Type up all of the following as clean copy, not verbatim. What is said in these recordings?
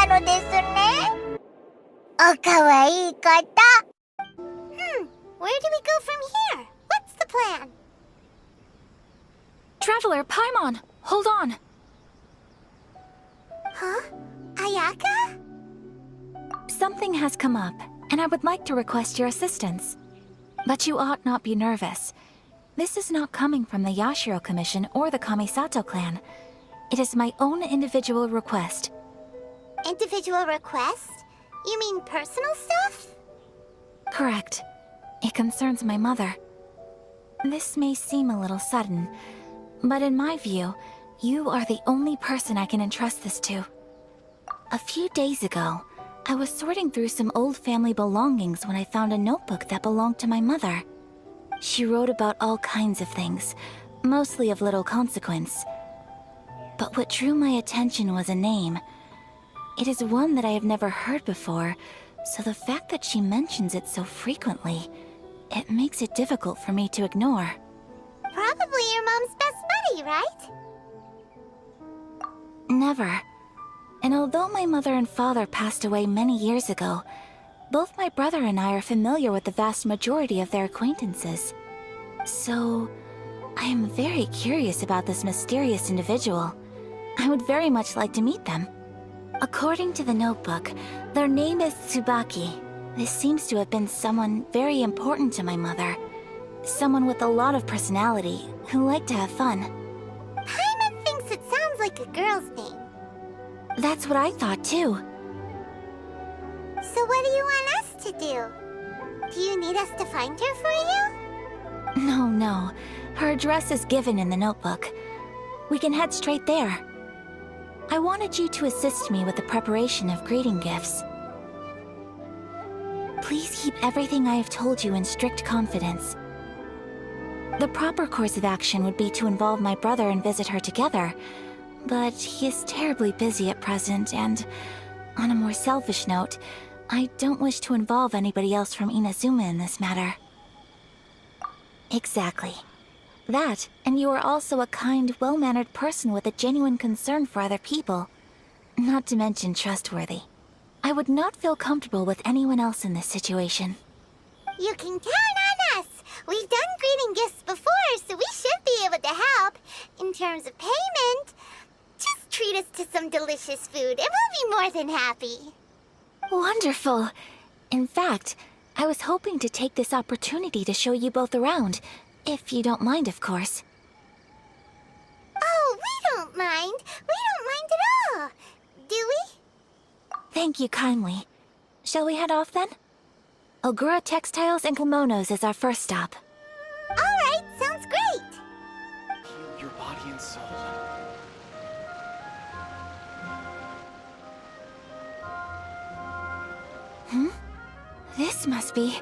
たのですね。おかわいいこと。Where do we go from here? What's the plan? Traveler, Paimon, hold on. Huh? Ayaka? Something has come up, and I would like to request your assistance. But you ought not be nervous. This is not coming from the Yashiro Commission or the Kamisato Clan. It is my own individual request. Individual request? You mean personal stuff? Correct. It concerns my mother. This may seem a little sudden, but in my view, you are the only person I can entrust this to. A few days ago, I was sorting through some old family belongings when I found a notebook that belonged to my mother. She wrote about all kinds of things, mostly of little consequence. But what drew my attention was a name. It is one that I have never heard before, so the fact that she mentions it so frequently, it makes it difficult for me to ignore. Probably your mom's best buddy, right? Never. And although my mother and father passed away many years ago, both my brother and I are familiar with the vast majority of their acquaintances. So, I am very curious about this mysterious individual. I would very much like to meet them. According to the notebook, their name is Tsubaki. This seems to have been someone very important to my mother. Someone with a lot of personality, who liked to have fun. Paimon thinks it sounds like a girl's name. That's what I thought too. So what do you want us to do? Do you need us to find her for you? No. Her address is given in the notebook. We can head straight there. I wanted you to assist me with the preparation of greeting gifts. Please keep everything I have told you in strict confidence. The proper course of action would be to involve my brother and visit her together, but he is terribly busy at present, and on a more selfish note, I don't wish to involve anybody else from Inazuma in this matter. Exactly. That, and you are also a kind, well-mannered person with a genuine concern for other people. Not to mention trustworthy. I would not feel comfortable with anyone else in this situation. You can count on us! We've done greeting gifts before, so we should be able to help. In terms of payment, just treat us to some delicious food and we'll be more than happy. Wonderful! In fact, I was hoping to take this opportunity to show you both around, if you don't mind, of course. Oh, we don't mind. We don't mind at all. Do we? Thank you kindly. Shall we head off then? Ogura Textiles and Kimonos is our first stop. Alright, sounds great! Heal your body and soul. This must be...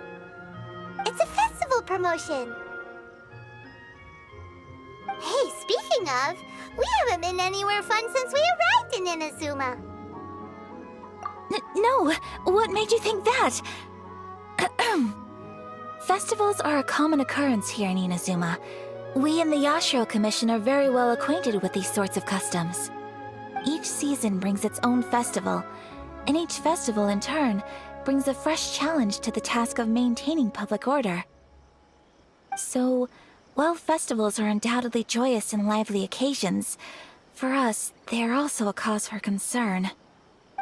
It's a festival promotion. Hey, speaking of, we haven't been anywhere fun since we arrived in Inazuma. No! What made you think that? Festivals are a common occurrence here in Inazuma. We in the Yashiro Commission are very well acquainted with these sorts of customs. Each season brings its own festival, and each festival in turn brings a fresh challenge to the task of maintaining public order. So, while festivals are undoubtedly joyous and lively occasions, for us, they are also a cause for concern.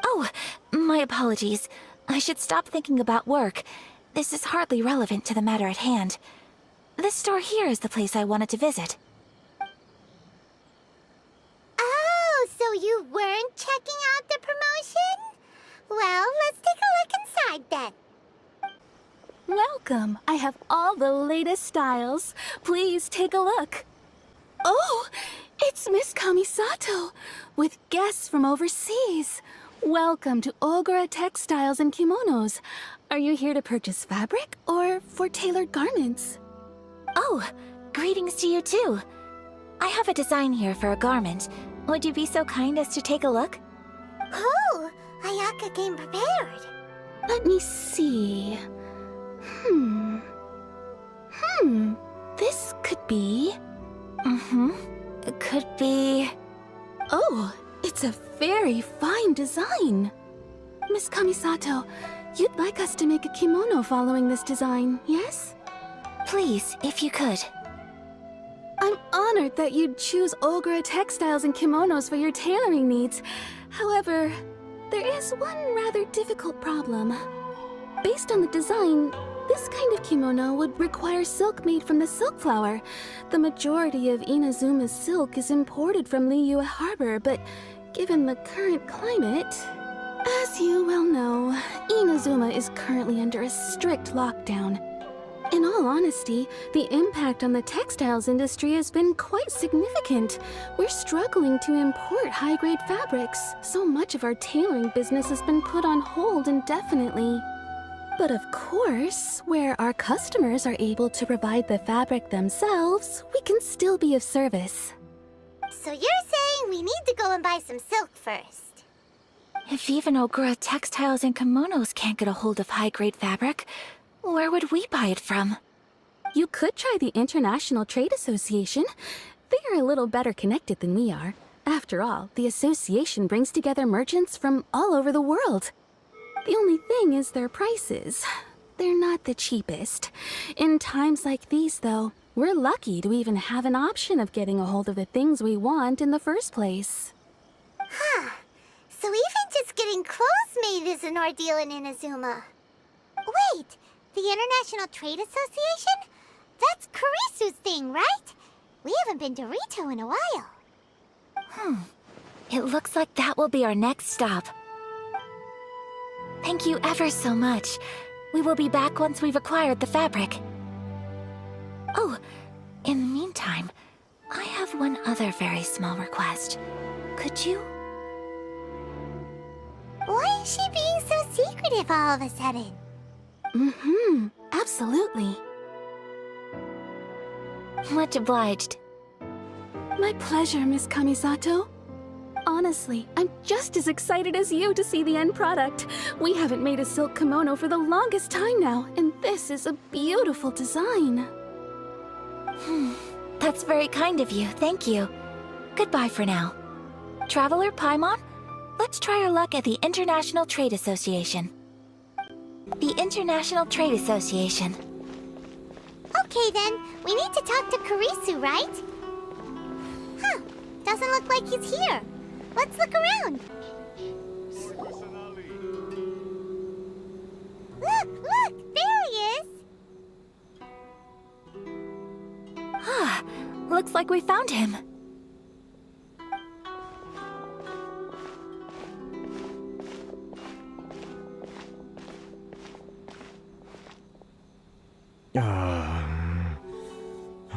Oh, my apologies. I should stop thinking about work. This is hardly relevant to the matter at hand. This store here is the place I wanted to visit. Oh, so you weren't checking out the promotion? Well, let's take a look inside then. Welcome. I have all the latest styles. Please take a look. Oh, it's Miss Kamisato, with guests from overseas. Welcome to Ogura Textiles and Kimonos. Are you here to purchase fabric or for tailored garments? Oh, greetings to you too. I have a design here for a garment. Would you be so kind as to take a look? Oh, Ayaka came prepared. Let me see. This could be... It could be... Oh, it's a very fine design. Miss Kamisato, you'd like us to make a kimono following this design, yes? Please, if you could. I'm honored that you'd choose Ogura textiles and kimonos for your tailoring needs. However, there is one rather difficult problem. Based on the design, this kind of kimono would require silk made from the silk flower. The majority of Inazuma's silk is imported from Liyue Harbor, but given the current climate... As you well know, Inazuma is currently under a strict lockdown. In all honesty, the impact on the textiles industry has been quite significant. We're struggling to import high-grade fabrics. So much of our tailoring business has been put on hold indefinitely. But of course, where our customers are able to provide the fabric themselves, we can still be of service. So you're saying we need to go and buy some silk first? If even Ogura textiles and kimonos can't get a hold of high-grade fabric, where would we buy it from? You could try the International Trade Association. They are a little better connected than we are. After all, the association brings together merchants from all over the world. The only thing is their prices. They're not the cheapest. In times like these, though, we're lucky to even have an option of getting a hold of the things we want in the first place. Huh. So even just getting clothes made is an ordeal in Inazuma. Wait, the International Trade Association? That's Kurisu's thing, right? We haven't been to Rito in a while. It looks like that will be our next stop. Thank you ever so much. We will be back once we've acquired the fabric. Oh, in the meantime, I have one other very small request. Could you... Why is she being so secretive all of a sudden? Absolutely. Much obliged. My pleasure, Miss Kamisato. Honestly, I'm just as excited as you to see the end product. We haven't made a silk kimono for the longest time now, and this is a beautiful design. That's very kind of you, thank you. Goodbye for now. Traveler Paimon, let's try our luck at the International Trade Association. The International Trade Association. Okay then, we need to talk to Kurisu, right? Huh, doesn't look like he's here. Let's look around. Look, there he is. Looks like we found him.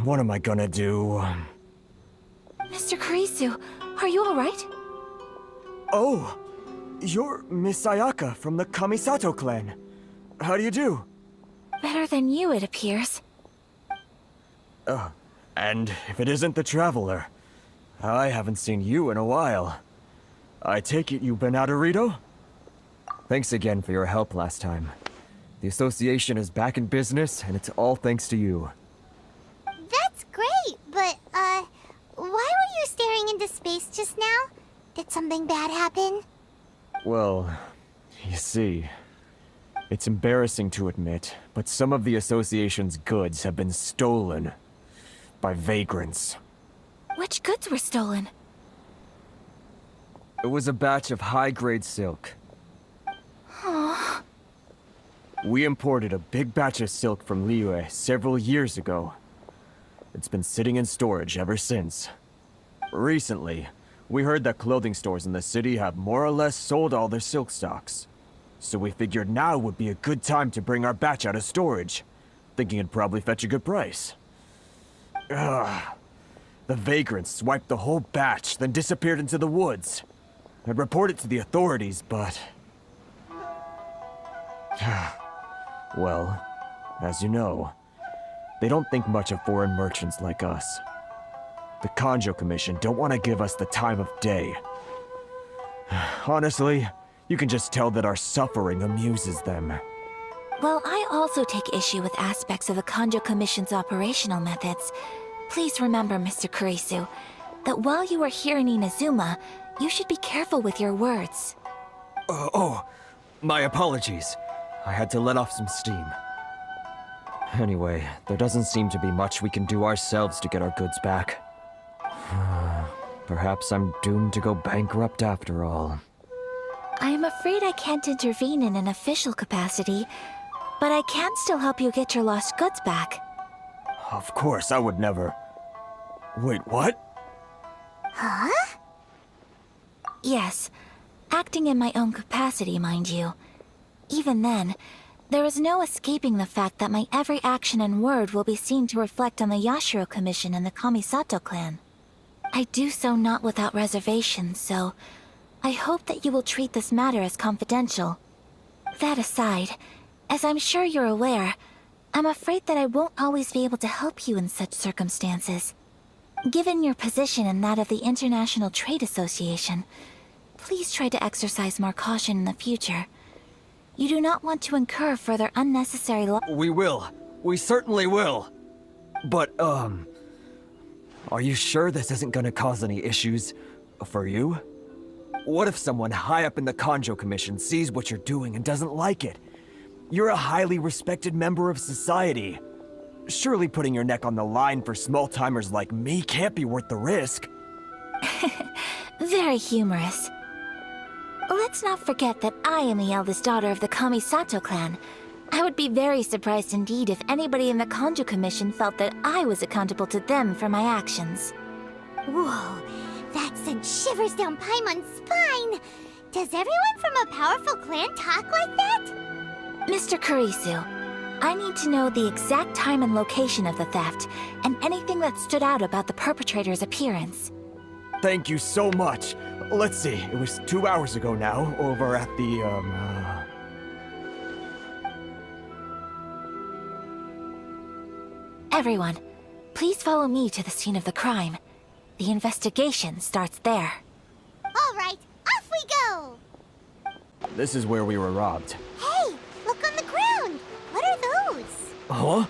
What am I gonna do? Mr. Kurisu, are you alright? Oh! You're Miss Ayaka from the Kamisato Clan. How do you do? Better than you, it appears. And if it isn't the Traveler, I haven't seen you in a while. I take it you've been out of Rito? Thanks again for your help last time. The association is back in business, and it's all thanks to you. That's great, but, why were you staring into space just now? Did something bad happen? Well, you see, it's embarrassing to admit, but some of the association's goods have been stolen by vagrants. Which goods were stolen? It was a batch of high-grade silk. We imported a big batch of silk from Liyue several years ago. It's been sitting in storage ever since. Recently, we heard that clothing stores in the city have more or less sold all their silk stocks. So we figured now would be a good time to bring our batch out of storage, thinking it'd probably fetch a good price. The vagrants swiped the whole batch, then disappeared into the woods. I'd report it to the authorities, but... Well, as you know, they don't think much of foreign merchants like us. The Kanjo Commission don't want to give us the time of day. Honestly, you can just tell that our suffering amuses them. Well, I also take issue with aspects of the Kanjo Commission's operational methods. Please remember, Mr. Kurisu, that while you are here in Inazuma, you should be careful with your words. My apologies. I had to let off some steam. Anyway, there doesn't seem to be much we can do ourselves to get our goods back. Perhaps I'm doomed to go bankrupt after all. I am afraid I can't intervene in an official capacity, but I can still help you get your lost goods back. Of course, I would never... Wait, what? Huh? Yes, acting in my own capacity, mind you. Even then, there is no escaping the fact that my every action and word will be seen to reflect on the Yashiro Commission and the Kamisato Clan. I do so not without reservations, so I hope that you will treat this matter as confidential. That aside, as I'm sure you're aware, I'm afraid that I won't always be able to help you in such circumstances. Given your position and that of the International Trade Association, please try to exercise more caution in the future. You do not want to incur further unnecessary We will. We certainly will. But, are you sure this isn't gonna cause any issues for you? What if someone high up in the Kanjo Commission sees what you're doing and doesn't like it? You're a highly respected member of society. Surely putting your neck on the line for small-timers like me can't be worth the risk. Very humorous. Let's not forget that I am the eldest daughter of the Kamisato Clan. I would be very surprised indeed if anybody in the Kanjo Commission felt that I was accountable to them for my actions. Whoa, that sent shivers down Paimon's spine. Does everyone from a powerful clan talk like that? Mr. Kurisu, I need to know the exact time and location of the theft, and anything that stood out about the perpetrator's appearance. Thank you so much. Let's see, it was 2 hours ago now, over at the, Everyone, please follow me to the scene of the crime. The investigation starts there. All right, off we go! This is where we were robbed. Hey, look on the ground! What are those? Huh?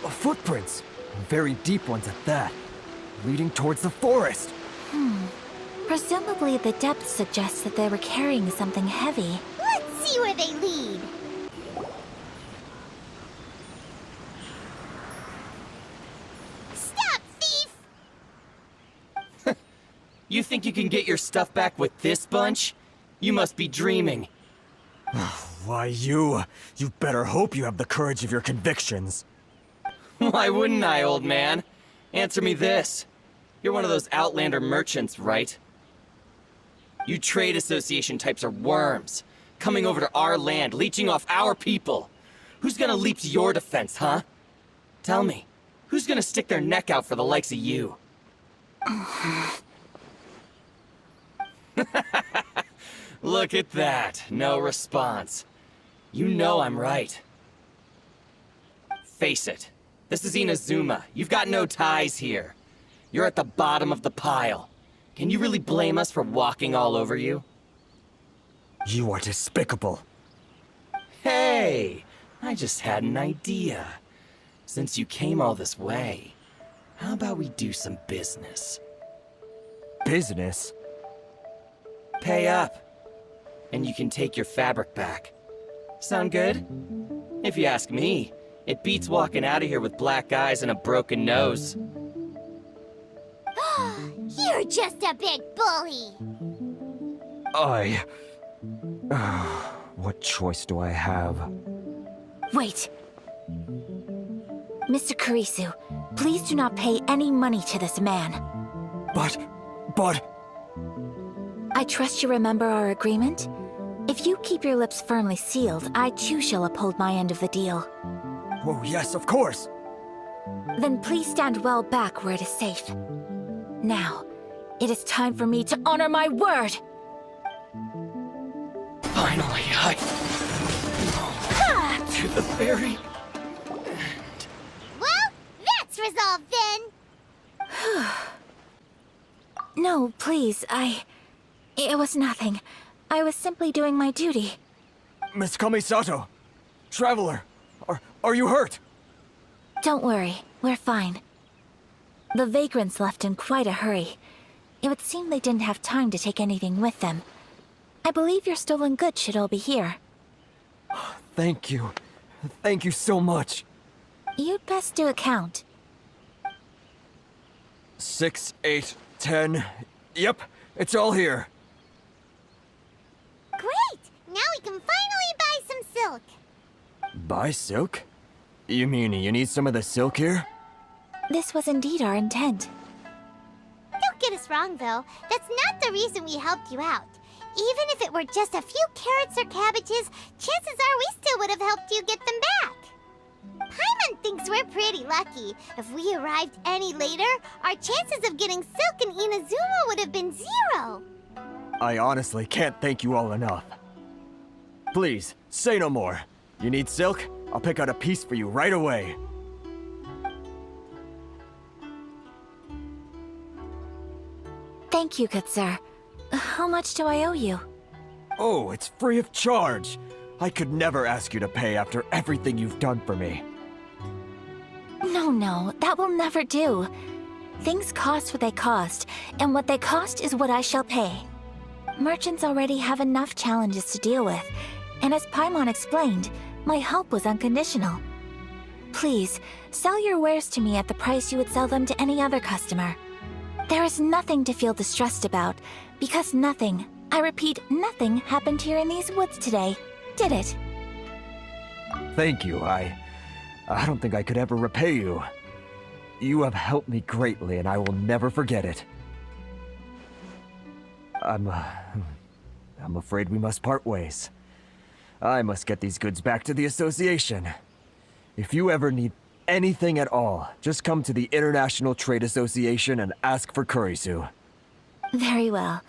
Footprints. Very deep ones at that. Leading towards the forest. Presumably the depth suggests that they were carrying something heavy. Let's see where they lead. Stop, thief! You think you can get your stuff back with this bunch? You must be dreaming. Why, you better hope you have the courage of your convictions. Why wouldn't I, old man? Answer me this. You're one of those Outlander merchants, right? You trade association types are worms. Coming over to our land, leeching off our people. Who's gonna leap to your defense, huh? Tell me, who's gonna stick their neck out for the likes of you? Look at that, no response. You know I'm right. Face it, this is Inazuma. You've got no ties here. You're at the bottom of the pile. Can you really blame us for walking all over you? You are despicable. Hey, I just had an idea. Since you came all this way, how about we do some business? Business? Pay up, and you can take your fabric back. Sound good? If you ask me, it beats walking out of here with black eyes and a broken nose. You're just a big bully! What choice do I have? Wait! Mr. Kurisu, please do not pay any money to this man. But... I trust you remember our agreement? If you keep your lips firmly sealed, I too shall uphold my end of the deal. Oh, yes, of course. Then please stand well back where it is safe. Now, it is time for me to honor my word! Finally, to the very end. Well, that's resolved then! No, please, It was nothing. I was simply doing my duty. Miss Kamisato! Traveler! Are you hurt? Don't worry, we're fine. The vagrants left in quite a hurry. It would seem they didn't have time to take anything with them. I believe your stolen goods should all be here. Thank you. Thank you so much. You'd best do a count. 6, 8, 10. Yep, it's all here. Great! Now we can finally buy some silk. Buy silk? You mean you need some of the silk here? This was indeed our intent. Don't get us wrong, though. That's not the reason we helped you out. Even if it were just a few carrots or cabbages, chances are we still would have helped you get them back. Paimon thinks we're pretty lucky. If we arrived any later, our chances of getting silk in Inazuma would have been 0. I honestly can't thank you all enough. Please, say no more. You need silk? I'll pick out a piece for you right away. Thank you, good sir. How much do I owe you? Oh, it's free of charge. I could never ask you to pay after everything you've done for me. No, that will never do. Things cost what they cost, and what they cost is what I shall pay. Merchants already have enough challenges to deal with, and as Paimon explained, my help was unconditional. Please, sell your wares to me at the price you would sell them to any other customer. There is nothing to feel distressed about, because nothing, I repeat, nothing happened here in these woods today, did it? Thank you. I don't think I could ever repay you. You have helped me greatly, and I will never forget it. I'm afraid we must part ways. I must get these goods back to the association. If you ever need anything at all, just come to the International Trade Association and ask for Kurisu. Very well.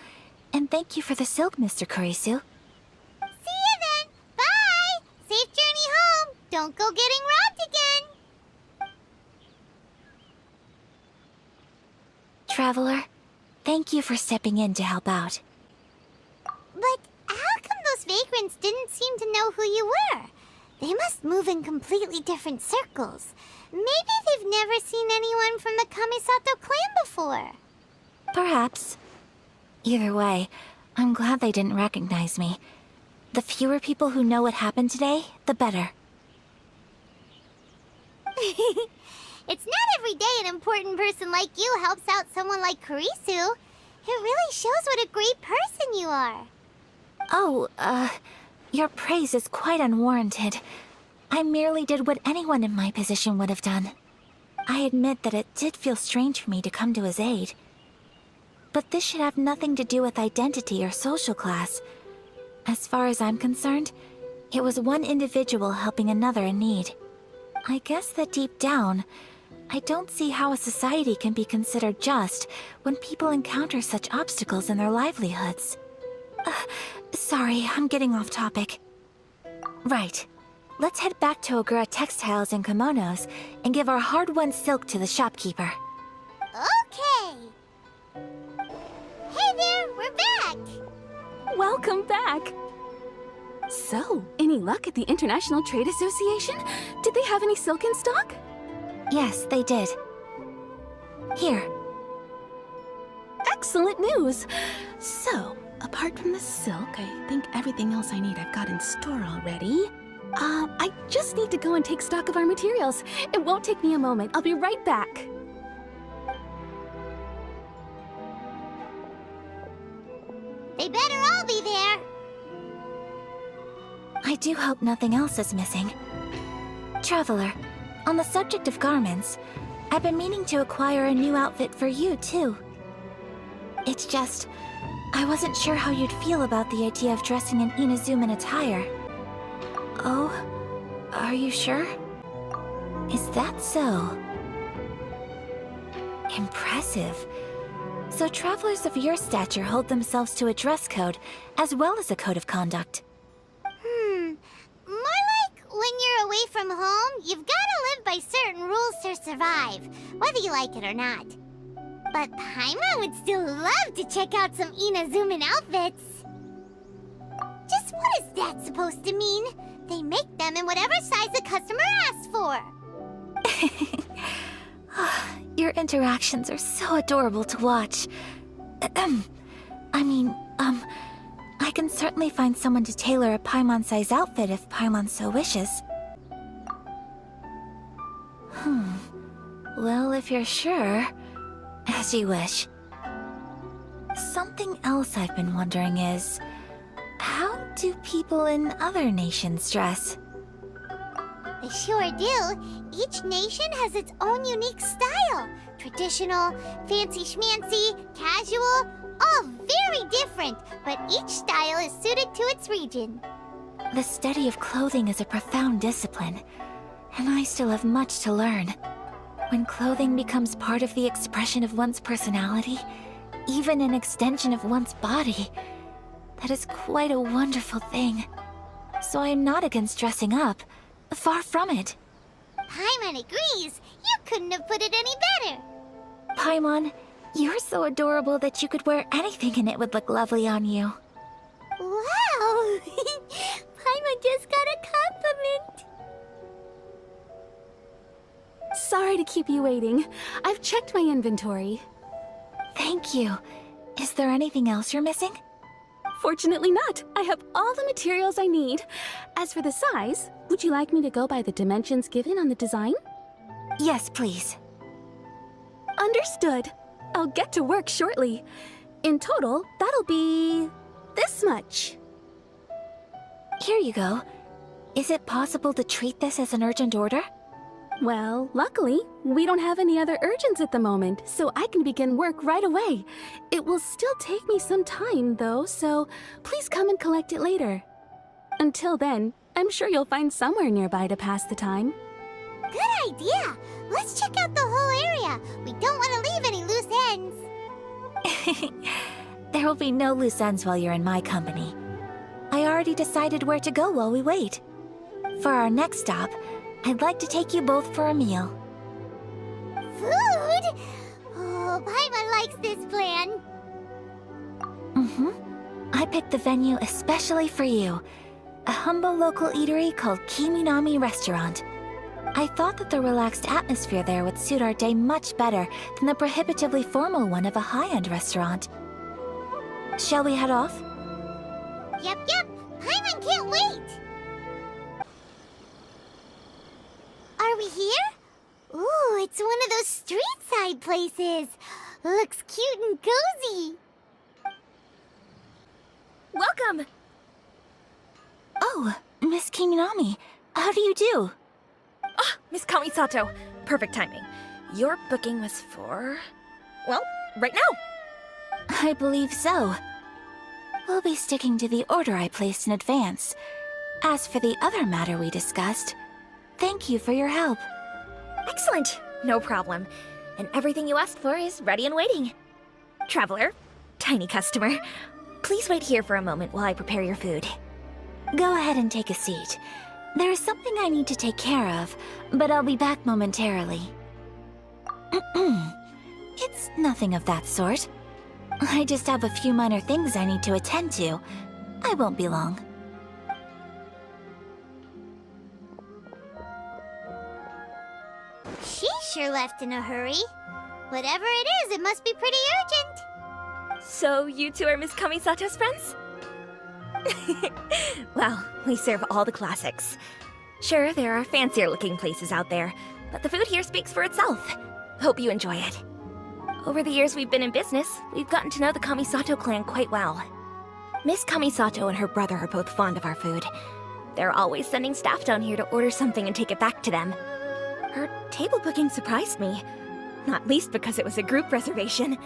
And thank you for the silk, Mr. Kurisu. See you then! Bye! Safe journey home! Don't go getting robbed again! Traveler, thank you for stepping in to help out. But how come those vagrants didn't seem to know who you were? They must move in completely different circles. Maybe they've never seen anyone from the Kamisato Clan before. Perhaps. Either way, I'm glad they didn't recognize me. The fewer people who know what happened today, the better. It's not every day an important person like you helps out someone like Kurisu. It really shows what a great person you are. Oh, your praise is quite unwarranted. I merely did what anyone in my position would have done. I admit that it did feel strange for me to come to his aid. But this should have nothing to do with identity or social class. As far as I'm concerned, it was one individual helping another in need. I guess that deep down, I don't see how a society can be considered just when people encounter such obstacles in their livelihoods. Sorry, I'm getting off topic. Right. Let's head back to Ogura Textiles and Kimonos and give our hard-won silk to the shopkeeper. Okay. Hey there, we're back! Welcome back! So, any luck at the International Trade Association? Did they have any silk in stock? Yes, they did. Here. Excellent news! So, apart from the silk, I think everything else I need I've got in store already. I just need to go and take stock of our materials. It won't take me a moment. I'll be right back. They better all be there. I do hope nothing else is missing. Traveler, on the subject of garments, I've been meaning to acquire a new outfit for you, too. It's just, I wasn't sure how you'd feel about the idea of dressing in Inazuman attire. Oh, are you sure? Is that so? Impressive. So travelers of your stature hold themselves to a dress code, as well as a code of conduct. More like when you're away from home, you've gotta live by certain rules to survive, whether you like it or not. But Paimon would still love to check out some Inazuman outfits. Just what is that supposed to mean? They make them in whatever size the customer asks for. Your interactions are so adorable to watch. I I can certainly find someone to tailor a Paimon-size outfit if Paimon so wishes. Well, if you're sure, as you wish. Something else I've been wondering is, how do people in other nations dress? They sure do. Each nation has its own unique style. Traditional, fancy schmancy, casual, all very different, but each style is suited to its region. The study of clothing is a profound discipline, and I still have much to learn. When clothing becomes part of the expression of one's personality, even an extension of one's body, that is quite a wonderful thing. So I'm not against dressing up. Far from it. Paimon agrees. You couldn't have put it any better. Paimon, you're so adorable that you could wear anything and it would look lovely on you. Wow! Paimon just got a compliment. Sorry to keep you waiting. I've checked my inventory. Thank you. Is there anything else you're missing? Fortunately not. I have all the materials I need. As for the size, would you like me to go by the dimensions given on the design? Yes, please. Understood. I'll get to work shortly. In total, that'll be this much. Here you go. Is it possible to treat this as an urgent order? Well, luckily, we don't have any other urgents at the moment, so I can begin work right away. It will still take me some time, though, so please come and collect it later. Until then, I'm sure you'll find somewhere nearby to pass the time. Good idea. Let's check out the whole area. We don't want to leave any loose ends. There will be no loose ends while you're in my company. I already decided where to go while we wait. For our next stop, I'd like to take you both for a meal. Food? Oh, Paimon likes this plan. I picked the venue especially for you. A humble local eatery called Kiminami Restaurant. I thought that the relaxed atmosphere there would suit our day much better than the prohibitively formal one of a high-end restaurant. Shall we head off? Yep. Paimon can't wait. Are we here? Ooh, it's one of those street-side places. Looks cute and cozy. Welcome! Oh, Miss Kiminami, how do you do? Ah, Miss Kamisato. Perfect timing. Your booking was for... well, right now. I believe so. We'll be sticking to the order I placed in advance. As for the other matter we discussed, thank you for your help. Excellent. No problem. And everything you asked for is ready and waiting. Traveler, tiny customer, please wait here for a moment while I prepare your food. Go ahead and take a seat. There is something I need to take care of, but I'll be back momentarily. It's nothing of that sort. I just have a few minor things I need to attend to. I won't be long. She sure left in a hurry. Whatever it is, it must be pretty urgent. So you two are Miss Kamisato's friends? Well, we serve all the classics. Sure, there are fancier looking places out there, but the food here speaks for itself. Hope you enjoy it. Over the years we've been in business, we've gotten to know the Kamisato Clan quite well. Miss Kamisato and her brother are both fond of our food. They're always sending staff down here to order something and take it back to them. Her table booking surprised me, not least because it was a group reservation.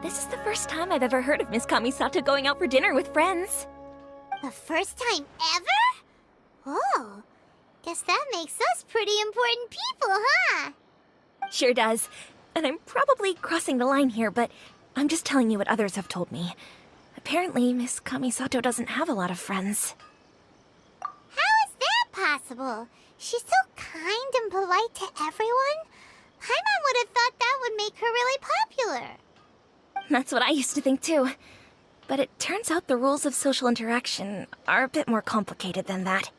This is the first time I've ever heard of Miss Kamisato going out for dinner with friends. The first time ever? Oh, guess that makes us pretty important people, huh? Sure does. And I'm probably crossing the line here, but I'm just telling you what others have told me. Apparently, Miss Kamisato doesn't have a lot of friends. How is that possible? She's so kind and polite to everyone. Paimon would have thought that would make her really popular. That's what I used to think too. But it turns out the rules of social interaction are a bit more complicated than that.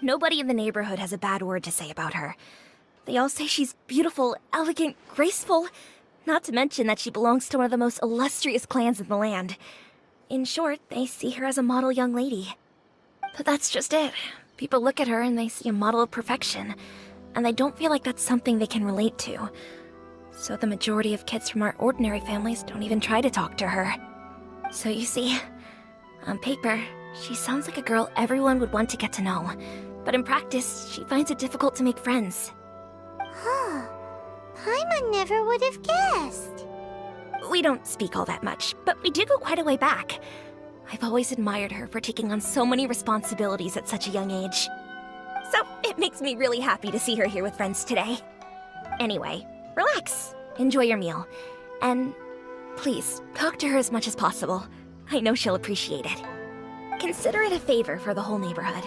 Nobody in the neighborhood has a bad word to say about her. They all say she's beautiful, elegant, graceful, not to mention that she belongs to one of the most illustrious clans in the land. In short, they see her as a model young lady. But that's just it. People look at her and they see a model of perfection, and they don't feel like that's something they can relate to. So the majority of kids from our ordinary families don't even try to talk to her. So you see, on paper, she sounds like a girl everyone would want to get to know. But in practice, she finds it difficult to make friends. Huh. Paimon never would have guessed. We don't speak all that much, but we do go quite a way back. I've always admired her for taking on so many responsibilities at such a young age. So it makes me really happy to see her here with friends today. Anyway, relax, enjoy your meal, and please, talk to her as much as possible. I know she'll appreciate it. Consider it a favor for the whole neighborhood.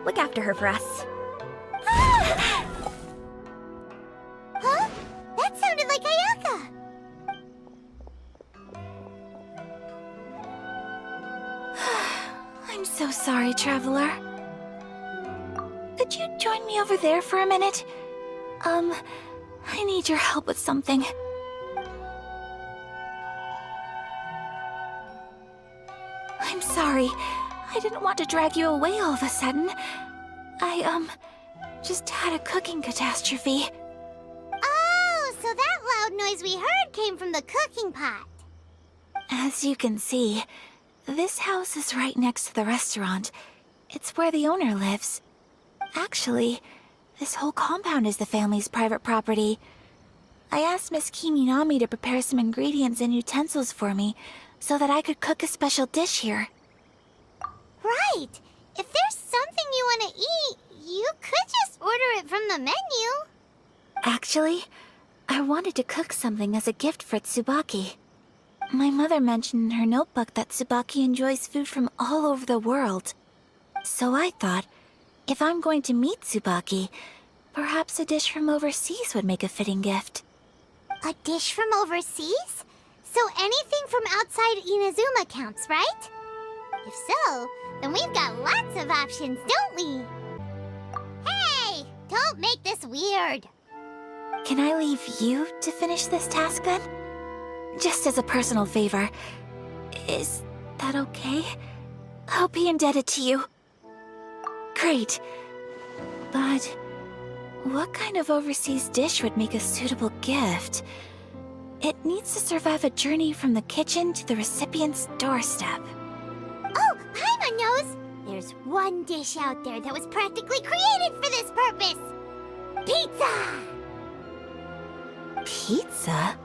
Look after her for us. Huh? That sounded like Ayaka! I'm so sorry, Traveler. Could you join me over there for a minute? I need your help with something. I'm sorry. I didn't want to drag you away all of a sudden. I, just had a cooking catastrophe. Oh, so that loud noise we heard came from the cooking pot. As you can see, this house is right next to the restaurant. It's where the owner lives. Actually, this whole compound is the family's private property. I asked Miss Kiminami to prepare some ingredients and utensils for me, so that I could cook a special dish here. Right. If there's something you want to eat, you could just order it from the menu. Actually, I wanted to cook something as a gift for Tsubaki. My mother mentioned in her notebook that Tsubaki enjoys food from all over the world. So I thought, if I'm going to meet Tsubaki, perhaps a dish from overseas would make a fitting gift. A dish from overseas? So anything from outside Inazuma counts, right? If so, then we've got lots of options, don't we? Hey! Don't make this weird. Can I leave you to finish this task then? Just as a personal favor. Is that okay? I'll be indebted to you. Great. But what kind of overseas dish would make a suitable gift? It needs to survive a journey from the kitchen to the recipient's doorstep. Oh, Paimon knows! There's one dish out there that was practically created for this purpose! Pizza! Pizza?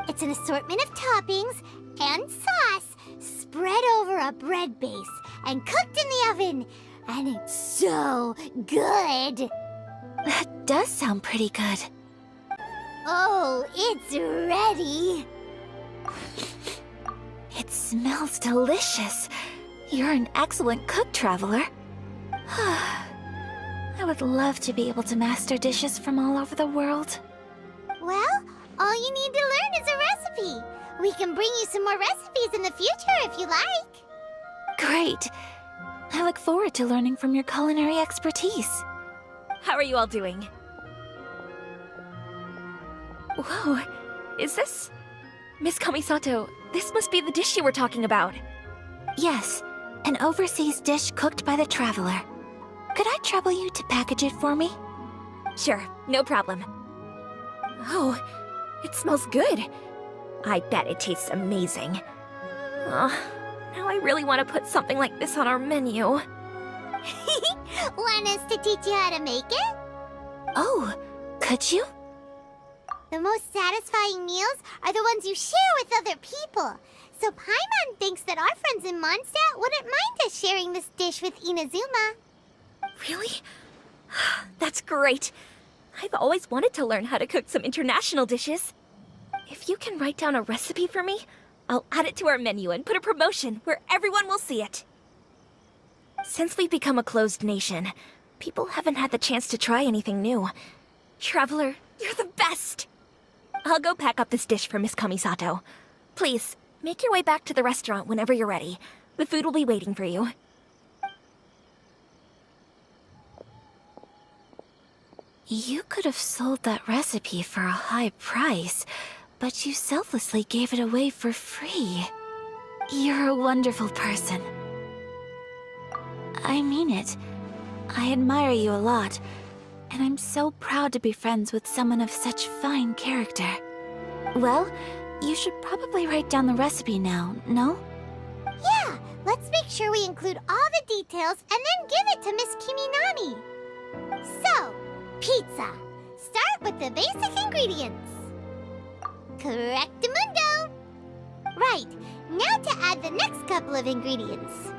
It's an assortment of toppings and sauce spread over a bread base and cooked in the oven. And it's so good! That does sound pretty good. Oh, it's ready! It smells delicious. You're an excellent cook, Traveler. I would love to be able to master dishes from all over the world. Well, all you need to learn is a recipe. We can bring you some more recipes in the future if you like. Great. I look forward to learning from your culinary expertise. How are you all doing? Whoa, is this... Miss Kamisato, this must be the dish you were talking about. Yes, an overseas dish cooked by the Traveler. Could I trouble you to package it for me? Sure, no problem. Oh, it smells good. I bet it tastes amazing. Now I really want to put something like this on our menu. Want us to teach you how to make it? Oh, could you? The most satisfying meals are the ones you share with other people. So Paimon thinks that our friends in Mondstadt wouldn't mind us sharing this dish with Inazuma. Really? That's great. I've always wanted to learn how to cook some international dishes. If you can write down a recipe for me, I'll add it to our menu and put a promotion where everyone will see it. Since we've become a closed nation, people haven't had the chance to try anything new. Traveler, you're the best! I'll go pack up this dish for Miss Kamisato. Please, make your way back to the restaurant whenever you're ready. The food will be waiting for you. You could have sold that recipe for a high price, but you selflessly gave it away for free. You're a wonderful person. I mean it. I admire you a lot, and I'm so proud to be friends with someone of such fine character. Well, you should probably write down the recipe now, no? Yeah, let's make sure we include all the details and then give it to Miss Kiminami. So, pizza. Start with the basic ingredients. Correctamundo. Right, now to add the next couple of ingredients.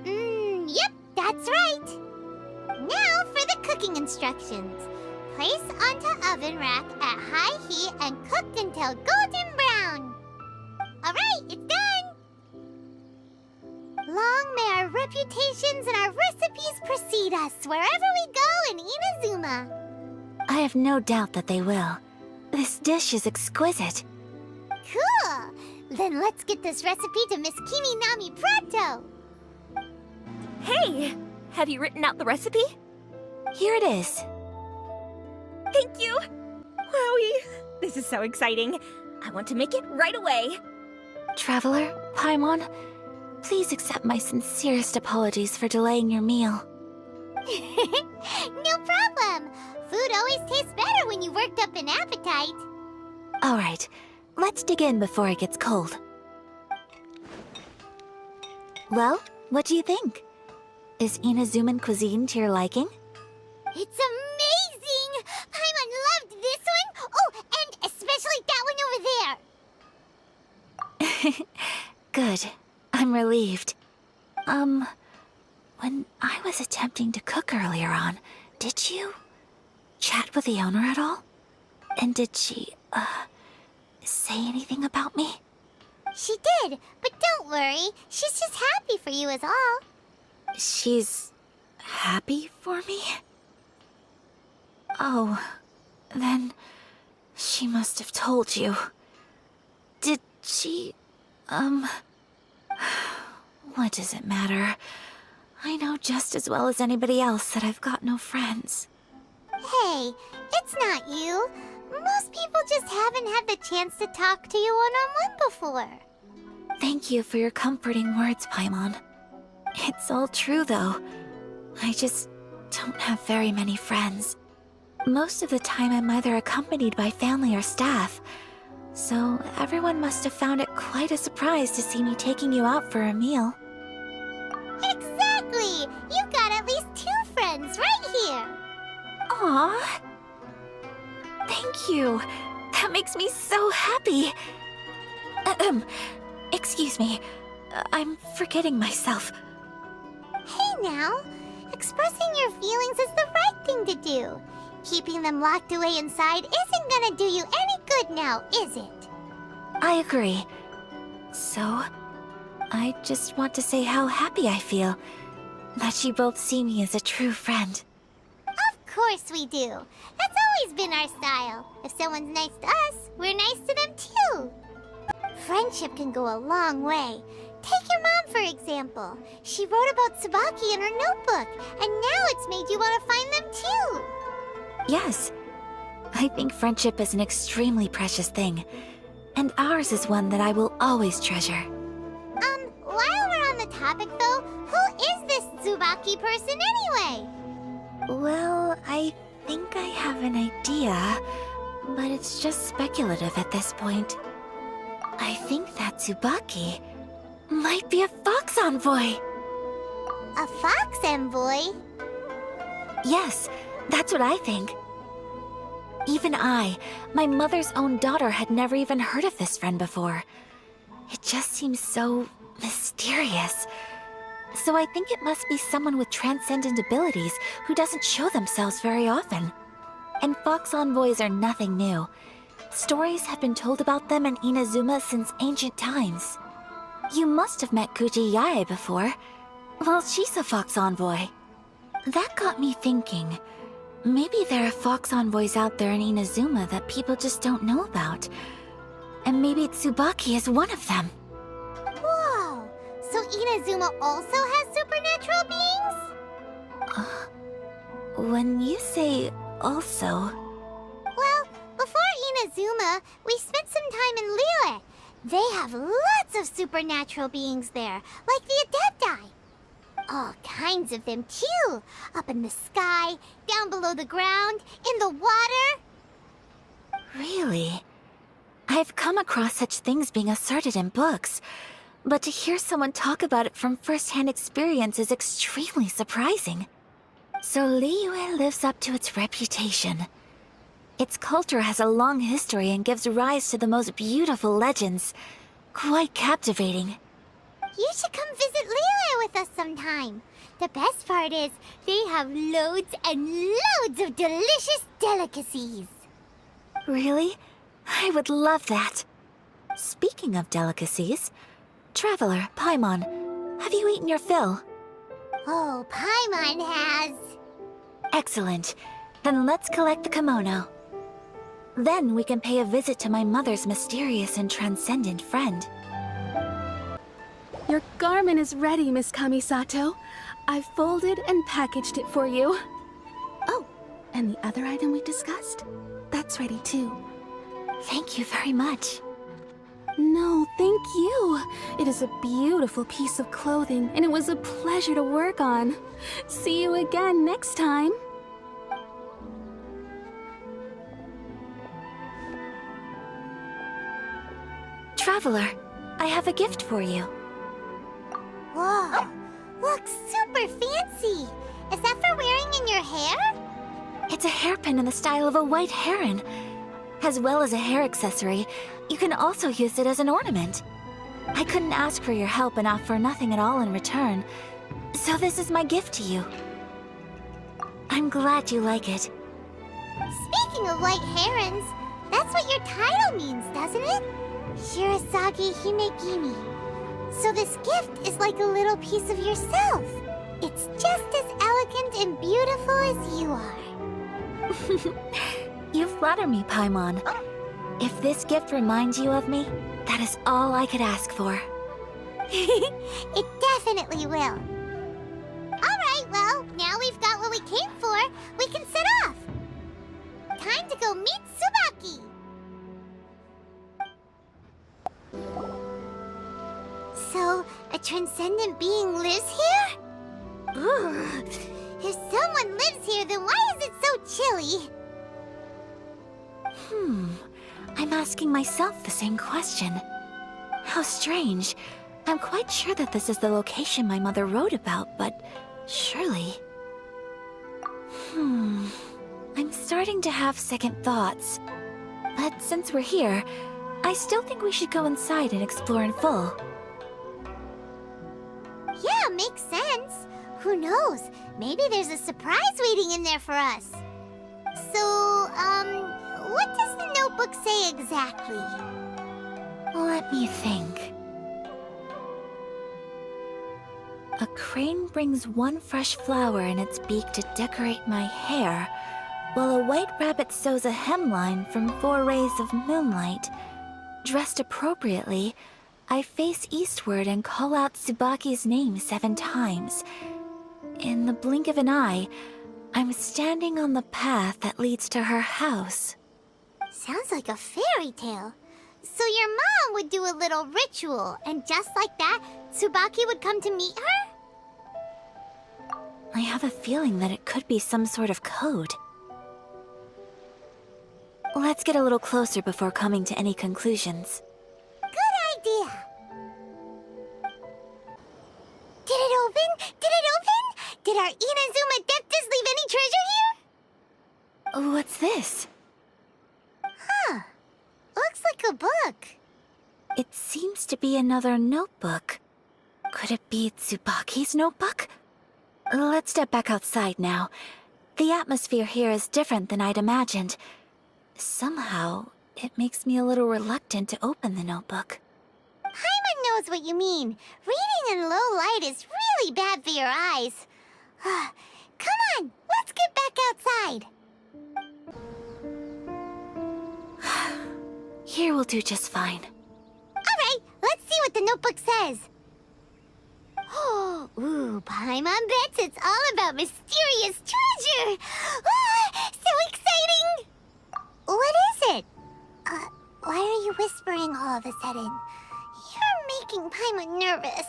Yep, that's right. Now for the cooking instructions. Place onto oven rack at high heat and cooked until golden brown. Alright, it's done. Long may our reputations and our recipes precede us wherever we go in Inazuma. I have no doubt that they will. This dish is exquisite. Cool! Then let's get this recipe to Miss Kiminami pronto! Hey! Have you written out the recipe? Here it is. Thank you! Wowie! This is so exciting. I want to make it right away. Traveler, Paimon, please accept my sincerest apologies for delaying your meal. No problem! Food always tastes better when you worked up an appetite. All right, let's dig in before it gets cold. Well, what do you think? Is Inazuman cuisine to your liking? It's amazing! Paimon loved this one! Oh, and especially that one over there! Good. I'm relieved. When I was attempting to cook earlier on, did you chat with the owner at all? And did she, say anything about me? She did, but don't worry. She's just happy for you is all. She's happy for me? Oh, then she must have told you. Did she, what does it matter? I know just as well as anybody else that I've got no friends. Hey, it's not you. Most people just haven't had the chance to talk to you one-on-one before. Thank you for your comforting words, Paimon. It's all true, though. I just don't have very many friends. Most of the time I'm either accompanied by family or staff, so everyone must have found it quite a surprise to see me taking you out for a meal. Exactly! You've got at least 2 friends right here. Aww. Thank you. That makes me so happy. Excuse me. I'm forgetting myself. Hey now, expressing your feelings is the right thing to do. Keeping them locked away inside isn't gonna do you any good now, is it? I agree. So, I just want to say how happy I feel that you both see me as a true friend. Of course we do. That's always been our style. If someone's nice to us, we're nice to them too. Friendship can go a long way. Take your mom, for example. She wrote about Tsubaki in her notebook, and now it's made you want to find them too. Yes. I think friendship is an extremely precious thing, and ours is one that I will always treasure. While we're on the topic though, who is this Tsubaki person anyway? Well, I think I have an idea, but it's just speculative at this point. I think that Tsubaki might be a fox envoy. A fox envoy? Yes, that's what I think. Even I, my mother's own daughter, had never even heard of this friend before. It just seems so mysterious. So I think it must be someone with transcendent abilities who doesn't show themselves very often. And fox envoys are nothing new. Stories have been told about them in Inazuma since ancient times. You must have met Kuji Yae before. Well, she's a fox envoy. That got me thinking. Maybe there are fox envoys out there in Inazuma that people just don't know about. And maybe Tsubaki is one of them. Whoa! So Inazuma also has supernatural beings? When you say also... Well, before Inazuma, we spent some time in Liyue. They have lots of supernatural beings there, like the Adepti. All kinds of them, too. Up in the sky, down below the ground, in the water. Really? I've come across such things being asserted in books, but to hear someone talk about it from first-hand experience is extremely surprising. So Liyue lives up to its reputation. Its culture has a long history and gives rise to the most beautiful legends. Quite captivating. You should come visit Liyue with us sometime. The best part is, they have loads and loads of delicious delicacies. Really? I would love that. Speaking of delicacies, Traveler, Paimon, have you eaten your fill? Oh, Paimon has. Excellent. Then let's collect the kimono. Then we can pay a visit to my mother's mysterious and transcendent friend. Your garment is ready, Miss Kamisato. I've folded and packaged it for you. Oh, and the other item we discussed? That's ready too. Thank you very much. No, thank you. It is a beautiful piece of clothing, and it was a pleasure to work on. See you again next time. Traveler, I have a gift for you. Whoa, looks super fancy. Is that for wearing in your hair? It's a hairpin in the style of a white heron. As well as a hair accessory, you can also use it as an ornament. I couldn't ask for your help and offer nothing at all in return, so this is my gift to you. I'm glad you like it. Speaking of white herons, that's what your title means, doesn't it? Shirasagi Himegimi. So this gift is like a little piece of yourself. It's just as elegant and beautiful as you are. You flatter me, Paimon. If this gift reminds you of me, that is all I could ask for. It definitely will. Alright, well, now we've got what we came for, we can set off. Time to go meet Tsubaki. So, a transcendent being lives here? Ugh. If someone lives here, then why is it so chilly? I'm asking myself the same question. How strange. I'm quite sure that this is the location my mother wrote about, but surely... I'm starting to have second thoughts. But since we're here, I still think we should go inside and explore in full. Yeah, makes sense. Who knows? Maybe there's a surprise waiting in there for us. So, what does the notebook say exactly? Let me think. A crane brings one fresh flower in its beak to decorate my hair, while a white rabbit sews a hemline from 4 rays of moonlight. Dressed appropriately, I face eastward and call out Tsubaki's name 7 times. In the blink of an eye, I'm standing on the path that leads to her house. Sounds like a fairy tale. So your mom would do a little ritual, and just like that, Tsubaki would come to meet her? I have a feeling that it could be some sort of code. Let's get a little closer before coming to any conclusions. Good idea. Did it open? Did it open? Did our Inazuma Adeptus leave any treasure here? What's this? Huh. Looks like a book. It seems to be another notebook. Could it be Tsubaki's notebook? Let's step back outside now. The atmosphere here is different than I'd imagined. Somehow, it makes me a little reluctant to open the notebook. Paimon knows what you mean. Reading in low light is really bad for your eyes. Come on, let's get back outside. Here will do just fine. Alright, let's see what the notebook says. Ooh, Paimon bets it's all about mysterious treasure. So exciting! What is it? Why are you whispering all of a sudden? making Paimon nervous.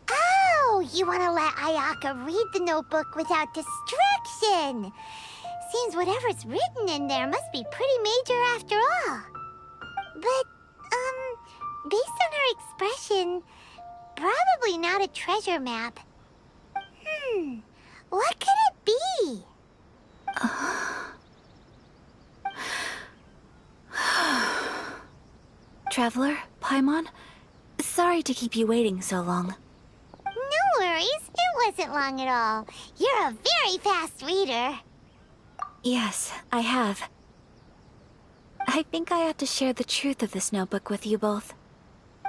Oh, you want to let Ayaka read the notebook without distraction. Seems whatever's written in there must be pretty major after all. But, based on her expression, probably not a treasure map. What could it be? Traveler, Paimon, sorry to keep you waiting so long. No worries, it wasn't long at all. You're a very fast reader. Yes, I have. I think I ought to share the truth of this notebook with you both,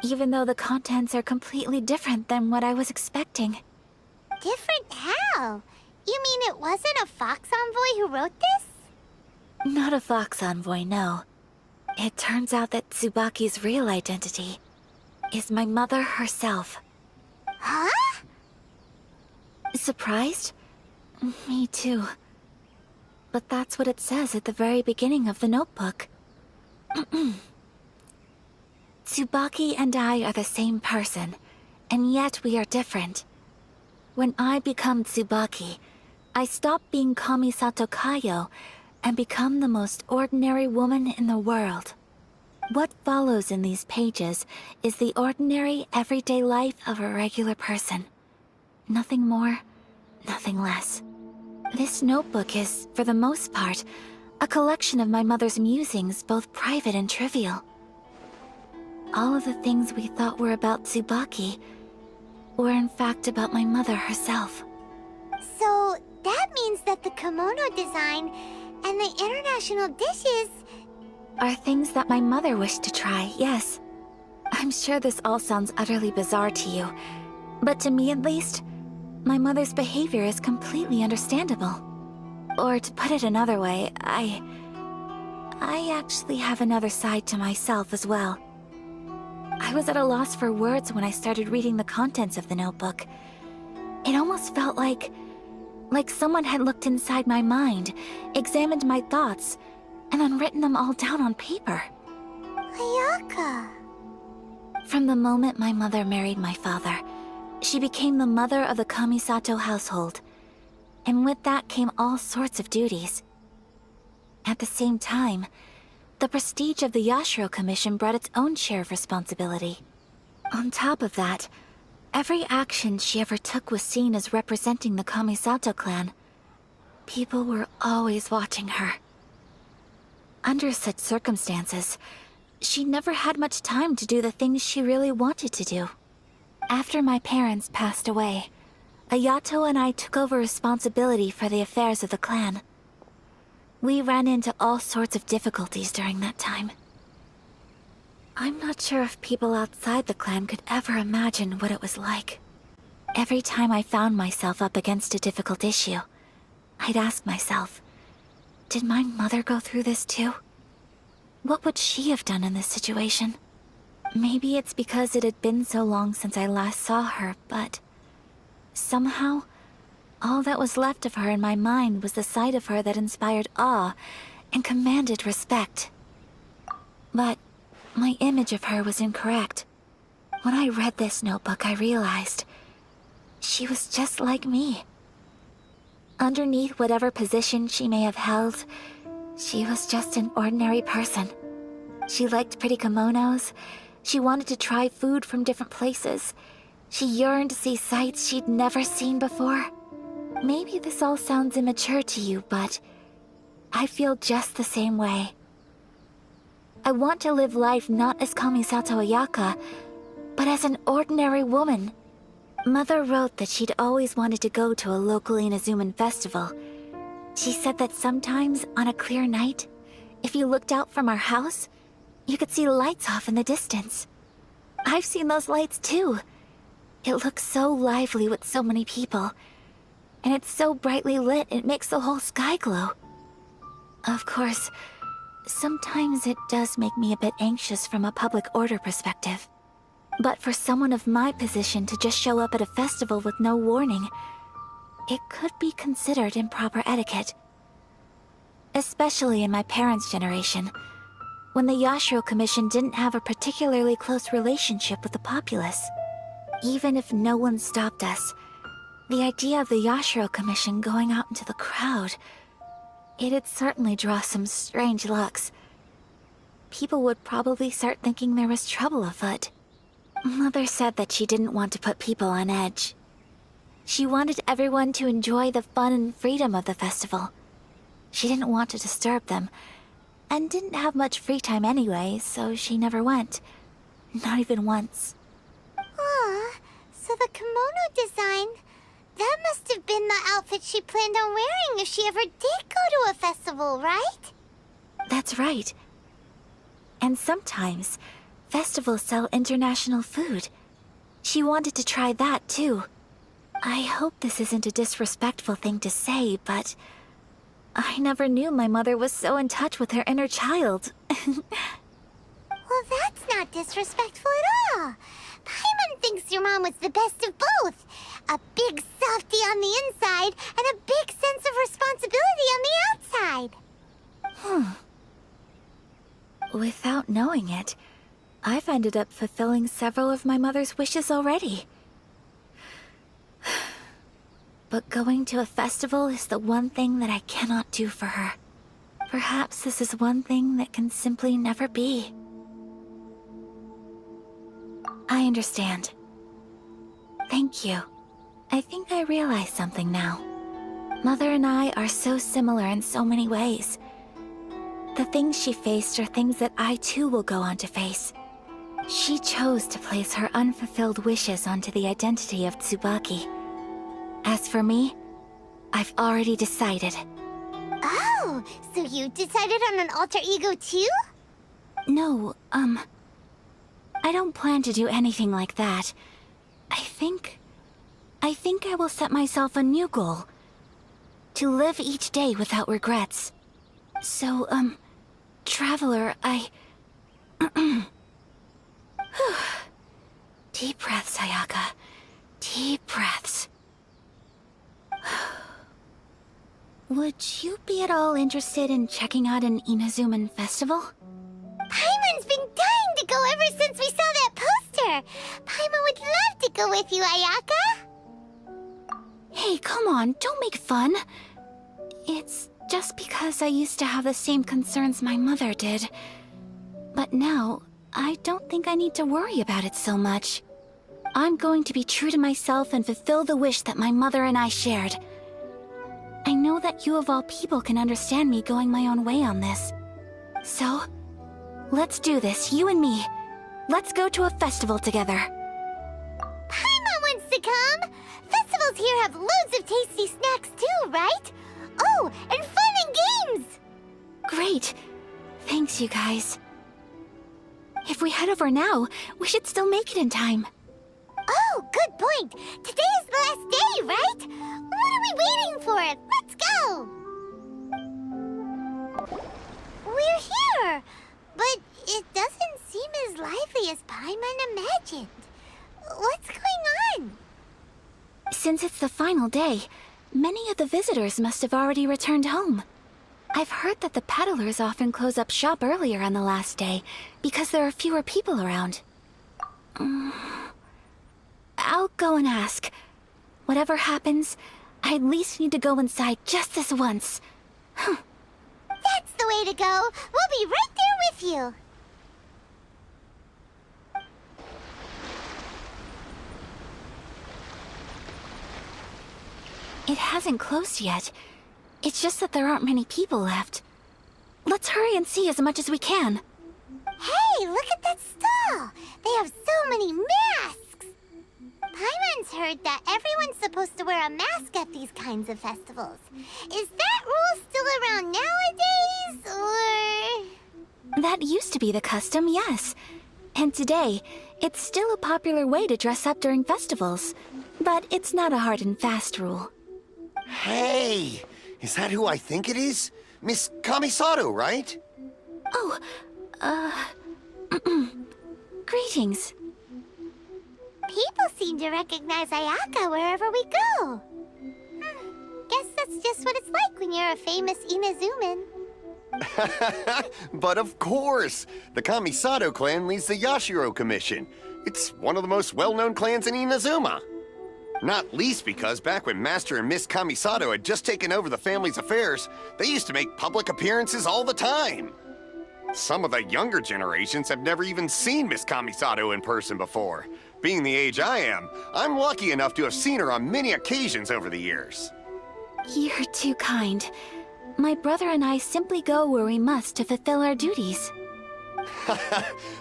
even though the contents are completely different than what I was expecting. Different how? You mean it wasn't a Fox Envoy who wrote this? Not a Fox Envoy, no. It turns out that Tsubaki's real identity is my mother herself. Huh? Surprised? Me too. But that's what it says at the very beginning of the notebook. Tsubaki and I are the same person, and yet we are different. When I become Tsubaki, I stop being Kamisato Kayo and become the most ordinary woman in the world. What follows in these pages is the ordinary, everyday life of a regular person. Nothing more, nothing less. This notebook is, for the most part, a collection of my mother's musings, both private and trivial. All of the things we thought were about Tsubaki were in fact about my mother herself. So, that means that the kimono design and the international dishes... Are things that my mother wished to try, yes. I'm sure this all sounds utterly bizarre to you, but to me at least, my mother's behavior is completely understandable. Or to put it another way, I actually have another side to myself as well. I was at a loss for words when I started reading the contents of the notebook. It almost felt like someone had looked inside my mind, examined my thoughts, and then written them all down on paper. Ayaka... From the moment my mother married my father, she became the mother of the Kamisato household, and with that came all sorts of duties. At the same time, the prestige of the Yashiro Commission brought its own share of responsibility. On top of that, every action she ever took was seen as representing the Kamisato Clan. People were always watching her. Under such circumstances, she never had much time to do the things she really wanted to do. After my parents passed away, Ayato and I took over responsibility for the affairs of the clan. We ran into all sorts of difficulties during that time. I'm not sure if people outside the clan could ever imagine what it was like. Every time I found myself up against a difficult issue, I'd ask myself, did my mother go through this too? What would she have done in this situation? Maybe it's because it had been so long since I last saw her, but somehow, all that was left of her in my mind was the side of her that inspired awe and commanded respect. But my image of her was incorrect. When I read this notebook, I realized she was just like me. Underneath whatever position she may have held, she was just an ordinary person. She liked pretty kimonos. She wanted to try food from different places. She yearned to see sights she'd never seen before. Maybe this all sounds immature to you, but I feel just the same way. I want to live life not as Kamisato Ayaka, but as an ordinary woman. Mother wrote that she'd always wanted to go to a local Inazuman festival. She said that sometimes, on a clear night, if you looked out from our house, you could see lights off in the distance. I've seen those lights too. It looks so lively with so many people. And it's so brightly lit, it makes the whole sky glow. Of course, sometimes it does make me a bit anxious from a public order perspective. But for someone of my position to just show up at a festival with no warning, it could be considered improper etiquette. Especially in my parents' generation, when the Yashiro Commission didn't have a particularly close relationship with the populace. Even if no one stopped us, the idea of the Yashiro Commission going out into the crowd, it'd certainly draw some strange looks. People would probably start thinking there was trouble afoot. Mother said that she didn't want to put people on edge. She wanted everyone to enjoy the fun and freedom of the festival. She didn't want to disturb them, and didn't have much free time anyway, so she never went. Not even once. Aw, so the kimono design, that must have been the outfit she planned on wearing if she ever did go to a festival, right? That's right. And sometimes, festivals sell international food. She wanted to try that too. I hope this isn't a disrespectful thing to say, but I never knew my mother was so in touch with her inner child. Well, that's not disrespectful at all. Paimon thinks your mom was the best of both. A big softie on the inside and a big sense of responsibility on the outside. Without knowing it, I've ended up fulfilling several of my mother's wishes already. But going to a festival is the one thing that I cannot do for her. Perhaps this is one thing that can simply never be. I understand. Thank you. I think I realize something now. Mother and I are so similar in so many ways. The things she faced are things that I too will go on to face. She chose to place her unfulfilled wishes onto the identity of Tsubaki. As for me, I've already decided. Oh, so you decided on an alter ego too? No, I don't plan to do anything like that. I think I will set myself a new goal. To live each day without regrets. So, Traveler, Deep breaths, Ayaka. Deep breaths. Would you be at all interested in checking out an Inazuman festival? Paimon's been dying to go ever since we saw that poster. Paimon would love to go with you, Ayaka. Hey, come on, don't make fun. It's just because I used to have the same concerns my mother did. But now, I don't think I need to worry about it so much. I'm going to be true to myself and fulfill the wish that my mother and I shared. I know that you of all people can understand me going my own way on this. So, let's do this, you and me. Let's go to a festival together. Paimon wants to come. Festivals here have loads of tasty snacks too, right? Oh, and fun and games! Great. Thanks, you guys. If we head over now, we should still make it in time. Oh, good point. Today is the last day, right? What are we waiting for? Let's go! We're here, but it doesn't seem as lively as Paimon imagined. What's going on? Since it's the final day, many of the visitors must have already returned home. I've heard that the peddlers often close up shop earlier on the last day because there are fewer people around. I'll go and ask. Whatever happens, I at least need to go inside just this once. That's the way to go. We'll be right there with you. It hasn't closed yet. It's just that there aren't many people left. Let's hurry and see as much as we can. Hey, look at that stall. They have so many masks. Paimon's heard that everyone's supposed to wear a mask at these kinds of festivals. Is that rule still around nowadays, or...? That used to be the custom, yes. And today, it's still a popular way to dress up during festivals. But it's not a hard and fast rule. Hey! Is that who I think it is? Miss Kamisato, right? Oh, greetings. People seem to recognize Ayaka wherever we go. That's just what it's like when you're a famous Inazuman. But of course! The Kamisato Clan leads the Yashiro Commission. It's one of the most well-known clans in Inazuma. Not least because back when Master and Miss Kamisato had just taken over the family's affairs, they used to make public appearances all the time. Some of the younger generations have never even seen Miss Kamisato in person before. Being the age I am, I'm lucky enough to have seen her on many occasions over the years. You're too kind. My brother and I simply go where we must to fulfill our duties.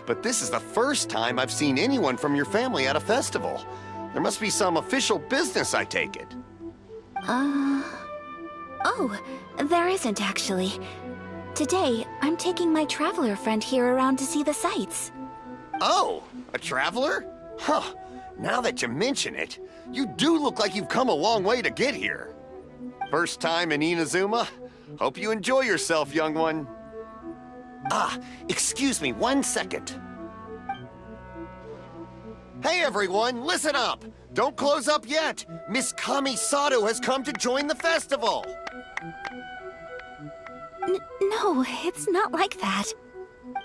But this is the first time I've seen anyone from your family at a festival. There must be some official business, I take it. Oh, there isn't actually. Today, I'm taking my traveler friend here around to see the sights. Oh, a traveler? Huh, now that you mention it, you do look like you've come a long way to get here. First time in Inazuma? Hope you enjoy yourself, young one. Ah, excuse me 1 second. Hey everyone, listen up! Don't close up yet! Miss Kamisato has come to join the festival! No, it's not like that.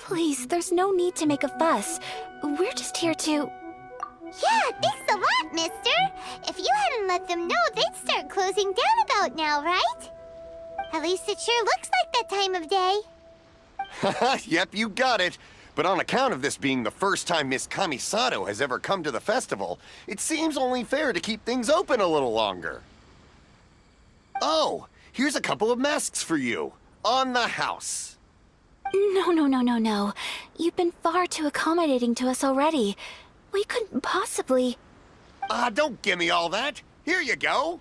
Please, there's no need to make a fuss. We're just here to... Yeah, thanks a lot, mister. If you hadn't let them know, they'd start closing down about now, right? At least it sure looks like that time of day. Yep, you got it. But on account of this being the first time Miss Kamisato has ever come to the festival, it seems only fair to keep things open a little longer. Oh, here's a couple of masks for you. On the house. No. You've been far too accommodating to us already. We couldn't possibly... Don't give me all that. Here you go.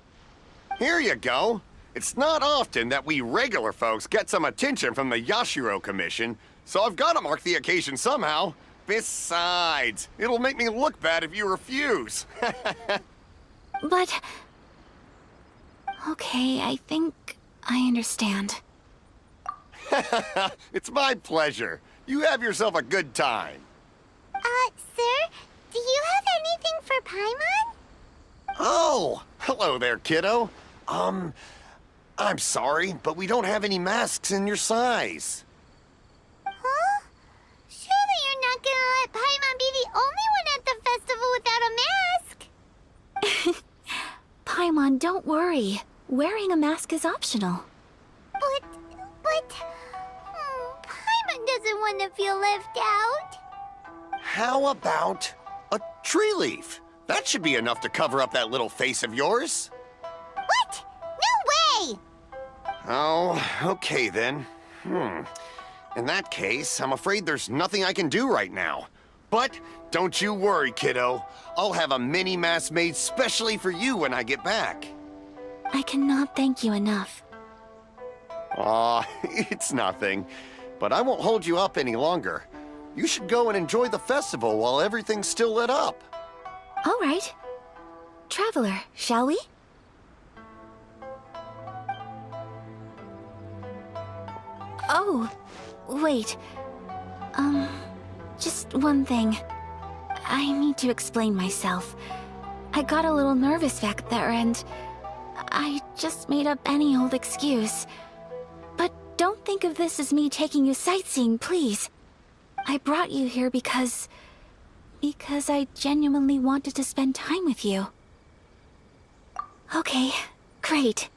Here you go. It's not often that we regular folks get some attention from the Yashiro Commission, so I've got to mark the occasion somehow. Besides, it'll make me look bad if you refuse. But... Okay, I think I understand. It's my pleasure. You have yourself a good time. Sir, do you have anything for Paimon? Oh, hello there, kiddo. I'm sorry, but we don't have any masks in your size. Huh? Surely you're not gonna let Paimon be the only one at the festival without a mask? Paimon, don't worry. Wearing a mask is optional. But... Paimon doesn't want to feel left out. How about a tree leaf? That should be enough to cover up that little face of yours. What? No way! Oh, okay then. In that case, I'm afraid there's nothing I can do right now. But don't you worry, kiddo. I'll have a mini mask made specially for you when I get back. I cannot thank you enough. Aw, it's nothing. But I won't hold you up any longer. You should go and enjoy the festival while everything's still lit up. All right. Traveler, shall we? Oh, wait. Just one thing. I need to explain myself. I got a little nervous back there and I just made up any old excuse. But don't think of this as me taking you sightseeing, please. I brought you here because I genuinely wanted to spend time with you. Okay, great.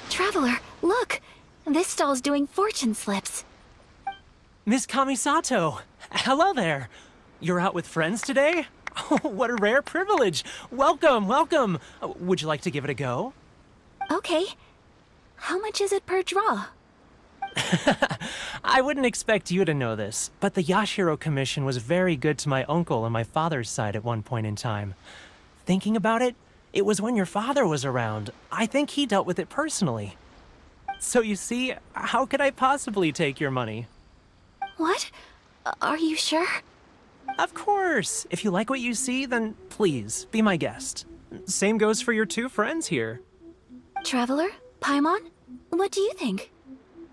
Traveler, look! This stall's doing fortune slips. Miss Kamisato! Hello there! You're out with friends today? Oh, what a rare privilege! Welcome, welcome! Would you like to give it a go? Okay. How much is it per draw? I wouldn't expect you to know this, but the Yashiro Commission was very good to my uncle on my father's side at one point in time. Thinking about it, it was when your father was around. I think he dealt with it personally. So you see, how could I possibly take your money? What? Are you sure? Of course! If you like what you see, then please, be my guest. Same goes for your two friends here. Traveler? Paimon? What do you think?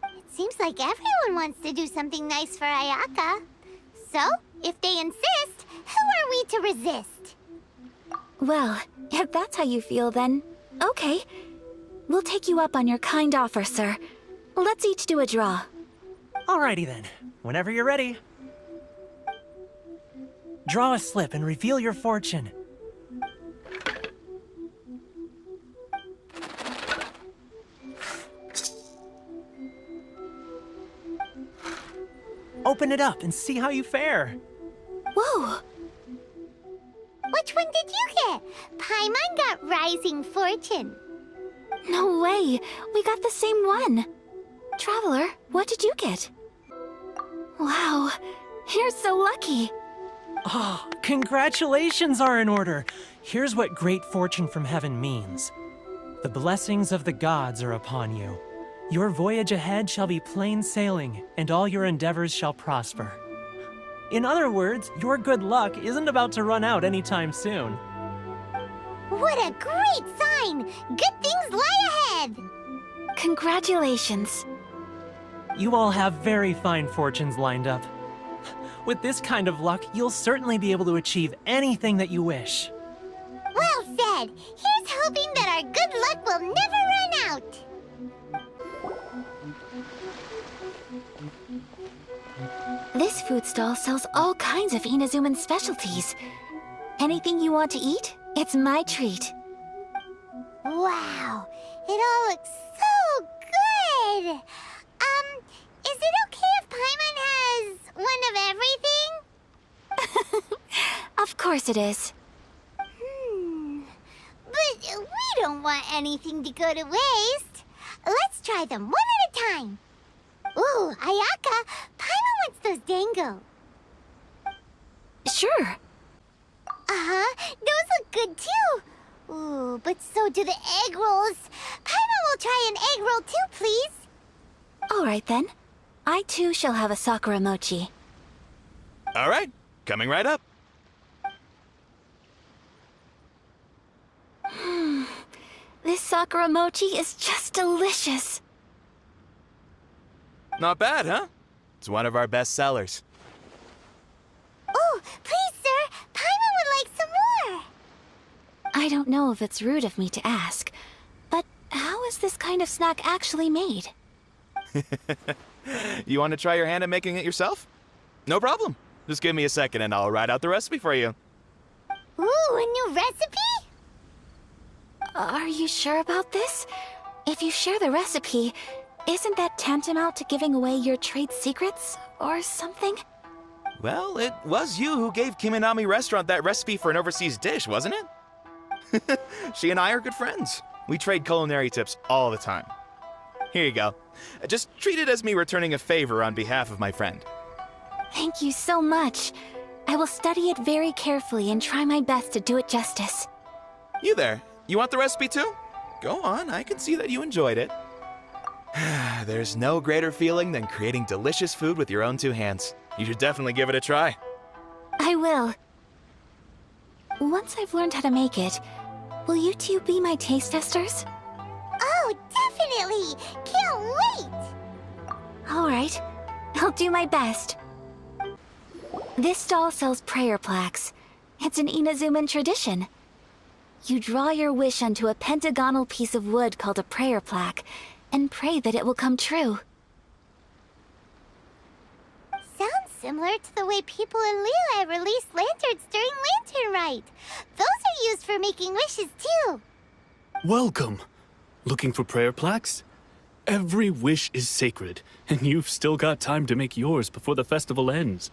It seems like everyone wants to do something nice for Ayaka. So, if they insist, who are we to resist? Well, if that's how you feel, then okay. We'll take you up on your kind offer, sir. Let's each do a draw. Alrighty then. Whenever you're ready. Draw a slip and reveal your fortune. Open it up and see how you fare. Whoa! Which one did you get? Paimon got Rising Fortune. No way! We got the same one! Traveler, what did you get? Wow, you're so lucky! Oh, congratulations are in order. Here's what great fortune from heaven means. The blessings of the gods are upon you. Your voyage ahead shall be plain sailing, and all your endeavors shall prosper. In other words, your good luck isn't about to run out anytime soon. What a great sign! Good things lie ahead! Congratulations. You all have very fine fortunes lined up. With this kind of luck, you'll certainly be able to achieve anything that you wish. Well said! Here's hoping that our good luck will never run out! This food stall sells all kinds of Inazuman specialties. Anything you want to eat, it's my treat. Wow, it all looks so good! Is it okay if Paimon has one of everything? Of course it is. But we don't want anything to go to waste. Let's try them one at a time. Ooh, Ayaka, Paimon wants those dango. Sure. Uh-huh, those look good too. Ooh, but so do the egg rolls. Paimon will try an egg roll too, please. All right then. I too shall have a sakura mochi. All right, coming right up. This sakura mochi is just delicious. Not bad, huh? It's one of our best sellers. Oh, please, sir. Paimon would like some more. I don't know if it's rude of me to ask, but how is this kind of snack actually made? You want to try your hand at making it yourself? No problem. Just give me a second and I'll write out the recipe for you. Ooh, a new recipe? Are you sure about this? If you share the recipe, isn't that tantamount to giving away your trade secrets or something? Well, it was you who gave Kiminami Restaurant that recipe for an overseas dish, wasn't it? She and I are good friends. We trade culinary tips all the time. Here you go. Just treat it as me returning a favor on behalf of my friend. Thank you so much. I will study it very carefully and try my best to do it justice. You there. You want the recipe too? Go on, I can see that you enjoyed it. There's no greater feeling than creating delicious food with your own two hands. You should definitely give it a try. I will. Once I've learned how to make it, will you two be my taste testers? Oh, definitely! Can't wait! All right, I'll do my best. This stall sells prayer plaques. It's an Inazuman tradition. You draw your wish onto a pentagonal piece of wood called a prayer plaque, and pray that it will come true. Sounds similar to the way people in Liyue release lanterns during Lantern Rite. Those are used for making wishes too. Welcome. Looking for prayer plaques? Every wish is sacred, and you've still got time to make yours before the festival ends.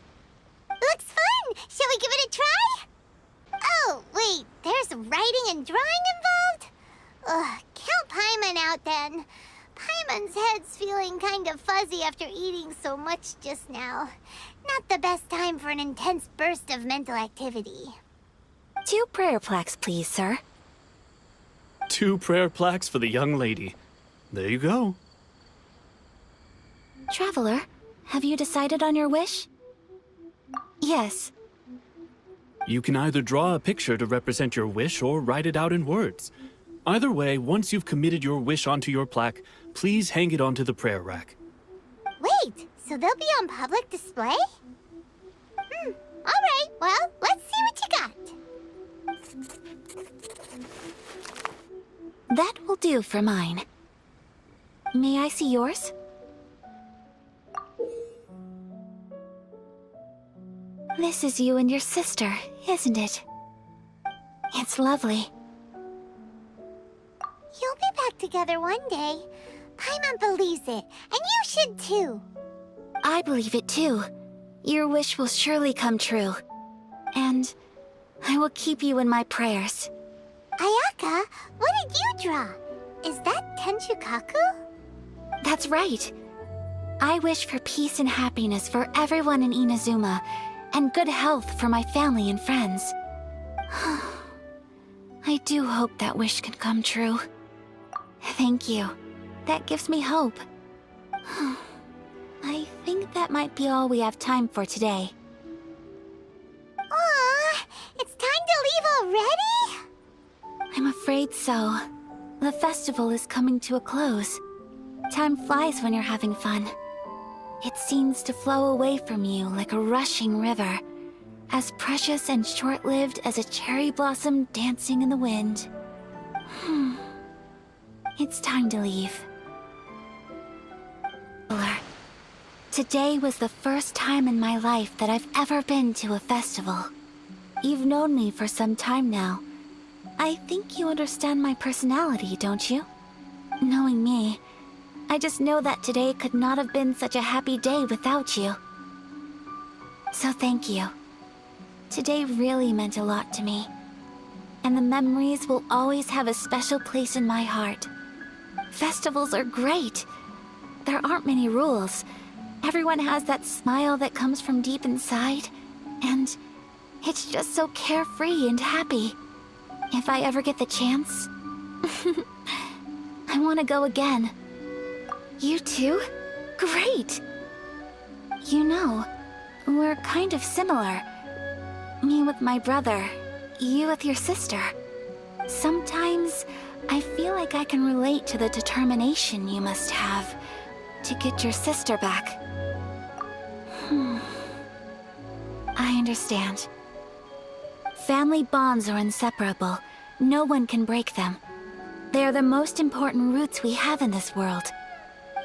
Looks fun! Shall we give it a try? Oh, wait, there's writing and drawing involved? Ugh, count Paimon out then. Paimon's head's feeling kind of fuzzy after eating so much just now. Not the best time for an intense burst of mental activity. 2 prayer plaques, please, sir. 2 prayer plaques for the young lady. There you go. Traveler, have you decided on your wish? Yes. You can either draw a picture to represent your wish or write it out in words. Either way, once you've committed your wish onto your plaque, please hang it onto the prayer rack. Wait, so they'll be on public display? Alright, well, let's see what you got. That will do for mine. May I see yours? This is you and your sister, isn't it? It's lovely. You'll be back together one day. Paimon believes it, and you should too. I believe it too. Your wish will surely come true. And I will keep you in my prayers. Ayaka, what did you draw? Is that Tenshukaku? That's right. I wish for peace and happiness for everyone in Inazuma, and good health for my family and friends. I do hope that wish can come true. Thank you. That gives me hope. I think that might be all we have time for today. Aw, it's time to leave already? I'm afraid so. The festival is coming to a close. Time flies when you're having fun. It seems to flow away from you like a rushing river, as precious and short-lived as a cherry blossom dancing in the wind. It's time to leave. Today was the first time in my life that I've ever been to a festival. You've known me for some time now. I think you understand my personality, don't you? Knowing me, I just know that today could not have been such a happy day without you. So thank you. Today really meant a lot to me. And the memories will always have a special place in my heart. Festivals are great. There aren't many rules. Everyone has that smile that comes from deep inside. And it's just so carefree and happy. If I ever get the chance, I want to go again. You too? Great! You know, we're kind of similar. Me with my brother, you with your sister. Sometimes, I feel like I can relate to the determination you must have to get your sister back. I understand. Family bonds are inseparable. No one can break them. They are the most important roots we have in this world.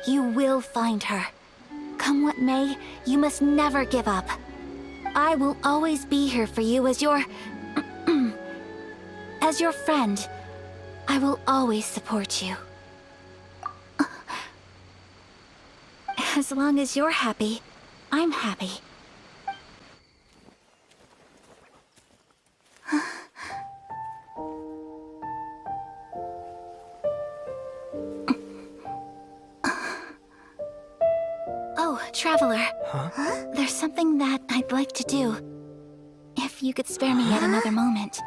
You will find her. Come what may, you must never give up. I will always be here for you as your... as your friend. I will always support you. As long as you're happy, I'm happy. Oh, Traveler. Huh? There's something that I'd like to do. If you could spare me yet another moment.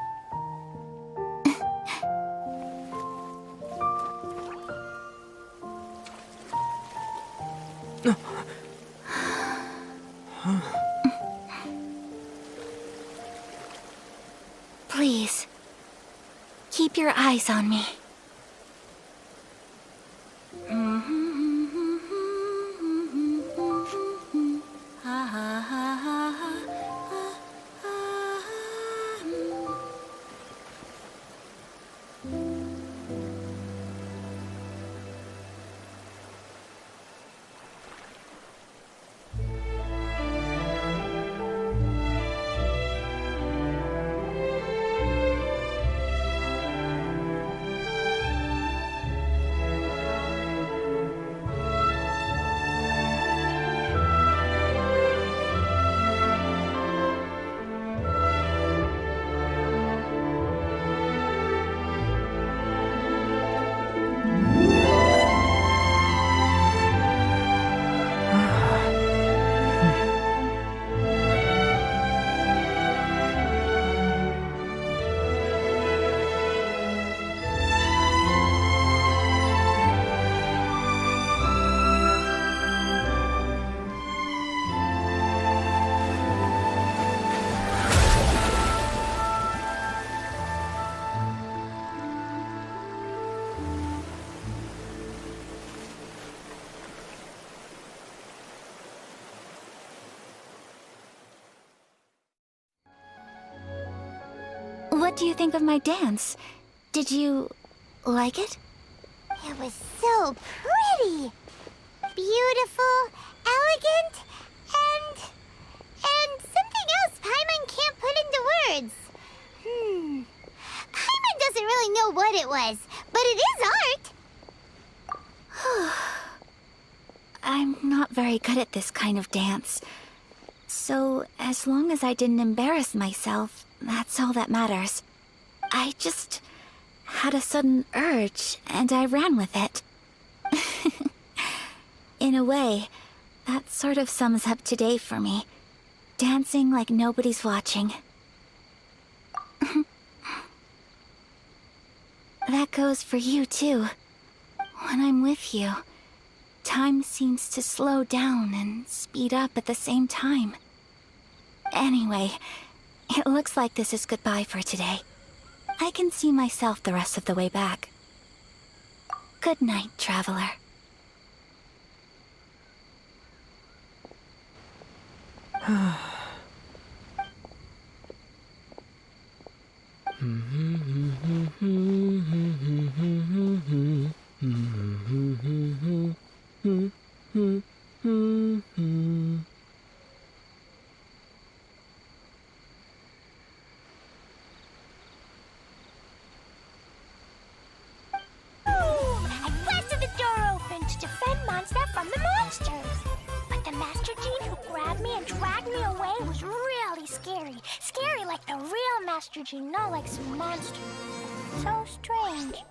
Please, keep your eyes on me. What do you think of my dance? Did you like it? It was so pretty. Beautiful, elegant, and something else Paimon can't put into words. Paimon doesn't really know what it was, but it is art. I'm not very good at this kind of dance. So, as long as I didn't embarrass myself, that's all that matters. I just had a sudden urge, and I ran with it. In a way, that sort of sums up today for me. Dancing like nobody's watching. That goes for you, too. When I'm with you, time seems to slow down and speed up at the same time. Anyway, it looks like this is goodbye for today. I can see myself the rest of the way back. Good night, traveler. I blasted the door open to defend Monster from the monsters. But the Master Gene who grabbed me and dragged me away was really scary. Scary like the real Master Gene, not like some monster. So strange.